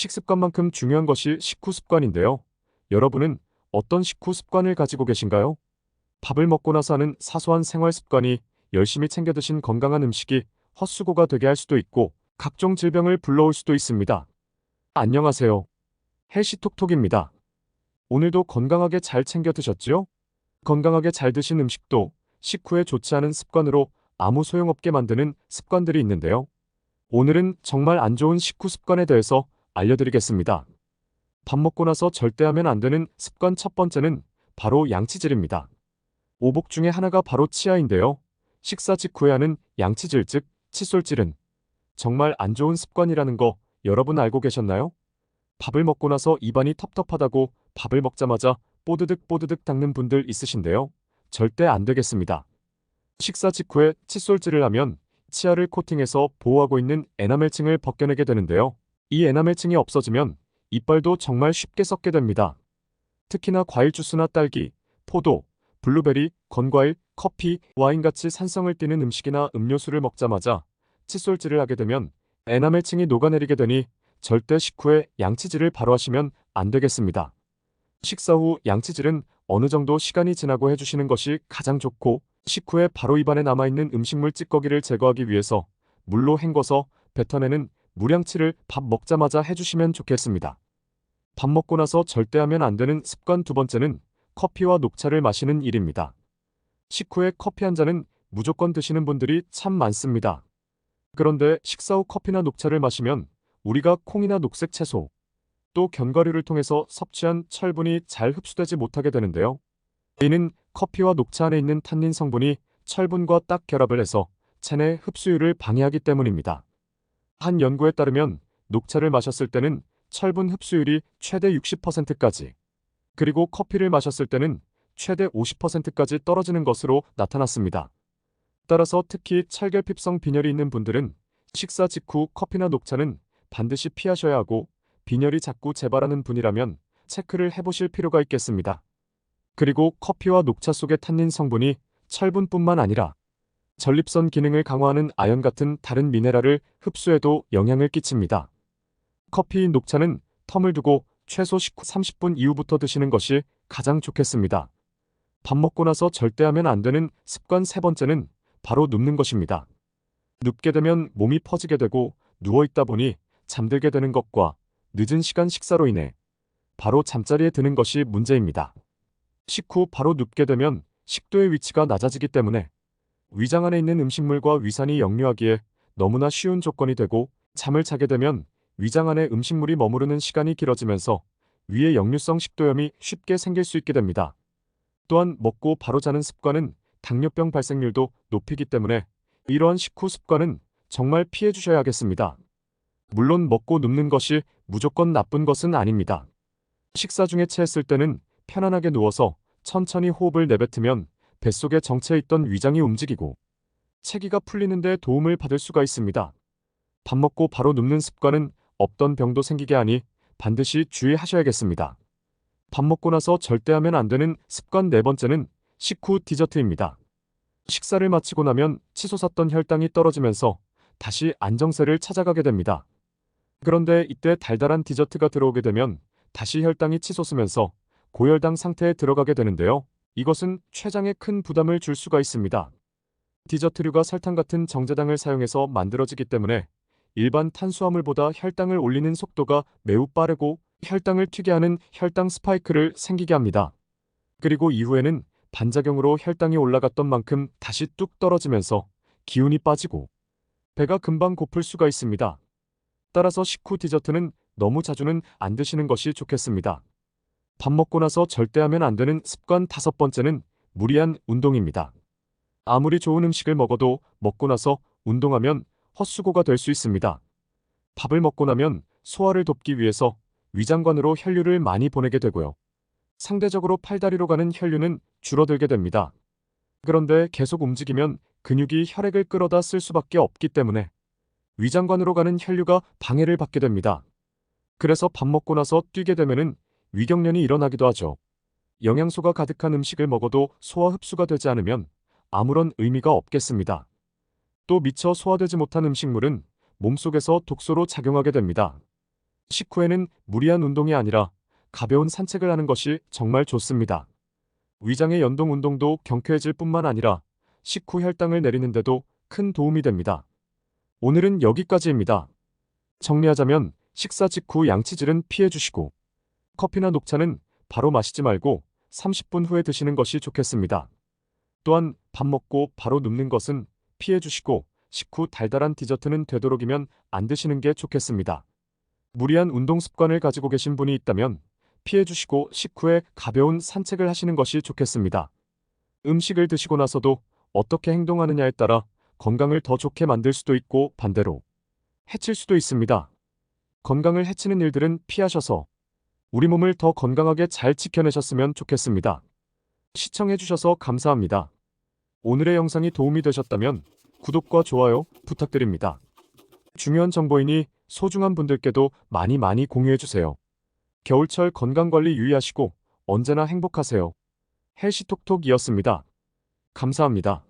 식습관만큼 중요한 것이 식후 습관인데요. 여러분은 어떤 식후 습관을 가지고 계신가요? 밥을 먹고 나서 하는 사소한 생활 습관이 열심히 챙겨 드신 건강한 음식이 헛수고가 되게 할 수도 있고 각종 질병을 불러올 수도 있습니다. 안녕하세요. 헬시톡톡입니다. 오늘도 건강하게 잘 챙겨 드셨지요? 건강하게 잘 드신 음식도 식후에 좋지 않은 습관으로 아무 소용없게 만드는 습관들이 있는데요. 오늘은 정말 안 좋은 식후 습관에 대해서 알려드리겠습니다. 밥 먹고 나서 절대 하면 안 되는 습관 첫 번째는 바로 양치질입니다. 오복 중에 하나가 바로 치아인데요. 식사 직후에 하는 양치질 즉 칫솔질은 정말 안 좋은 습관이라는 거 여러분 알고 계셨나요? 밥을 먹고 나서 입안이 텁텁하다고 밥을 먹자마자 뽀드득 뽀드득 닦는 분들 있으신데요. 절대 안 되겠습니다. 식사 직후에 칫솔질을 하면 치아를 코팅해서 보호하고 있는 에나멜층을 벗겨내게 되는데요. 이 에나멜층이 없어지면 이빨도 정말 쉽게 썩게 됩니다. 특히나 과일 주스나 딸기, 포도, 블루베리, 건과일, 커피, 와인같이 산성을 띠는 음식이나 음료수를 먹자마자 칫솔질을 하게 되면 에나멜층이 녹아내리게 되니 절대 식후에 양치질을 바로 하시면 안 되겠습니다. 식사 후 양치질은 어느 정도 시간이 지나고 해주시는 것이 가장 좋고 식후에 바로 입안에 남아있는 음식물 찌꺼기를 제거하기 위해서 물로 헹궈서 뱉어내는 물양치를 밥 먹자마자 해주시면 좋겠습니다. 밥 먹고 나서 절대 하면 안 되는 습관 두 번째는 커피와 녹차를 마시는 일입니다. 식후에 커피 한 잔은 무조건 드시는 분들이 참 많습니다. 그런데 식사 후 커피나 녹차를 마시면 우리가 콩이나 녹색 채소, 또 견과류를 통해서 섭취한 철분이 잘 흡수되지 못하게 되는데요. 이는 커피와 녹차 안에 있는 탄닌 성분이 철분과 딱 결합을 해서 체내 흡수율을 방해하기 때문입니다. 한 연구에 따르면 녹차를 마셨을 때는 철분 흡수율이 최대 60%까지, 그리고 커피를 마셨을 때는 최대 50%까지 떨어지는 것으로 나타났습니다. 따라서 특히 찰결핍성 빈혈이 있는 분들은 식사 직후 커피나 녹차는 반드시 피하셔야 하고 빈혈이 자꾸 재발하는 분이라면 체크를 해보실 필요가 있겠습니다. 그리고 커피와 녹차 속의 탄닌 성분이 철분뿐만 아니라 전립선 기능을 강화하는 아연 같은 다른 미네랄을 흡수에도 영향을 끼칩니다. 커피, 녹차는 텀을 두고 최소 식후 30분 이후부터 드시는 것이 가장 좋겠습니다. 밥 먹고 나서 절대 하면 안 되는 습관 세 번째는 바로 눕는 것입니다. 눕게 되면 몸이 퍼지게 되고 누워있다 보니 잠들게 되는 것과 늦은 시간 식사로 인해 바로 잠자리에 드는 것이 문제입니다. 식후 바로 눕게 되면 식도의 위치가 낮아지기 때문에 위장 안에 있는 음식물과 위산이 역류하기에 너무나 쉬운 조건이 되고 잠을 자게 되면 위장 안에 음식물이 머무르는 시간이 길어지면서 위에 역류성 식도염이 쉽게 생길 수 있게 됩니다. 또한 먹고 바로 자는 습관은 당뇨병 발생률도 높이기 때문에 이러한 식후 습관은 정말 피해 주셔야 하겠습니다. 물론 먹고 눕는 것이 무조건 나쁜 것은 아닙니다. 식사 중에 체했을 때는 편안하게 누워서 천천히 호흡을 내뱉으면 뱃속에 정체해 있던 위장이 움직이고 체기가 풀리는 데 도움을 받을 수가 있습니다. 밥 먹고 바로 눕는 습관은 없던 병도 생기게 하니 반드시 주의하셔야겠습니다. 밥 먹고 나서 절대 하면 안 되는 습관 네 번째는 식후 디저트입니다. 식사를 마치고 나면 치솟았던 혈당이 떨어지면서 다시 안정세를 찾아가게 됩니다. 그런데 이때 달달한 디저트가 들어오게 되면 다시 혈당이 치솟으면서 고혈당 상태에 들어가게 되는데요. 이것은 췌장에 큰 부담을 줄 수가 있습니다. 디저트류가 설탕 같은 정제당을 사용해서 만들어지기 때문에 일반 탄수화물보다 혈당을 올리는 속도가 매우 빠르고 혈당을 튀게 하는 혈당 스파이크를 생기게 합니다. 그리고 이후에는 반작용으로 혈당이 올라갔던 만큼 다시 뚝 떨어지면서 기운이 빠지고 배가 금방 고플 수가 있습니다. 따라서 식후 디저트는 너무 자주는 안 드시는 것이 좋겠습니다. 밥 먹고 나서 절대 하면 안 되는 습관 다섯 번째는 무리한 운동입니다. 아무리 좋은 음식을 먹어도 먹고 나서 운동하면 헛수고가 될 수 있습니다. 밥을 먹고 나면 소화를 돕기 위해서 위장관으로 혈류를 많이 보내게 되고요. 상대적으로 팔다리로 가는 혈류는 줄어들게 됩니다. 그런데 계속 움직이면 근육이 혈액을 끌어다 쓸 수밖에 없기 때문에 위장관으로 가는 혈류가 방해를 받게 됩니다. 그래서 밥 먹고 나서 뛰게 되면은 위경련이 일어나기도 하죠. 영양소가 가득한 음식을 먹어도 소화 흡수가 되지 않으면 아무런 의미가 없겠습니다. 또 미처 소화되지 못한 음식물은 몸속에서 독소로 작용하게 됩니다. 식후에는 무리한 운동이 아니라 가벼운 산책을 하는 것이 정말 좋습니다. 위장의 연동 운동도 경쾌해질 뿐만 아니라 식후 혈당을 내리는데도 큰 도움이 됩니다. 오늘은 여기까지입니다. 정리하자면 식사 직후 양치질은 피해 주시고 커피나 녹차는 바로 마시지 말고 30분 후에 드시는 것이 좋겠습니다. 또한 밥 먹고 바로 눕는 것은 피해 주시고 식후 달달한 디저트는 되도록이면 안 드시는 게 좋겠습니다. 무리한 운동 습관을 가지고 계신 분이 있다면 피해 주시고 식후에 가벼운 산책을 하시는 것이 좋겠습니다. 음식을 드시고 나서도 어떻게 행동하느냐에 따라 건강을 더 좋게 만들 수도 있고 반대로 해칠 수도 있습니다. 건강을 해치는 일들은 피하셔서 우리 몸을 더 건강하게 잘 지켜내셨으면 좋겠습니다. 시청해주셔서 감사합니다. 오늘의 영상이 도움이 되셨다면 구독과 좋아요 부탁드립니다. 중요한 정보이니 소중한 분들께도 많이 공유해주세요. 겨울철 건강관리 유의하시고 언제나 행복하세요. 헬시톡톡이었습니다. 감사합니다.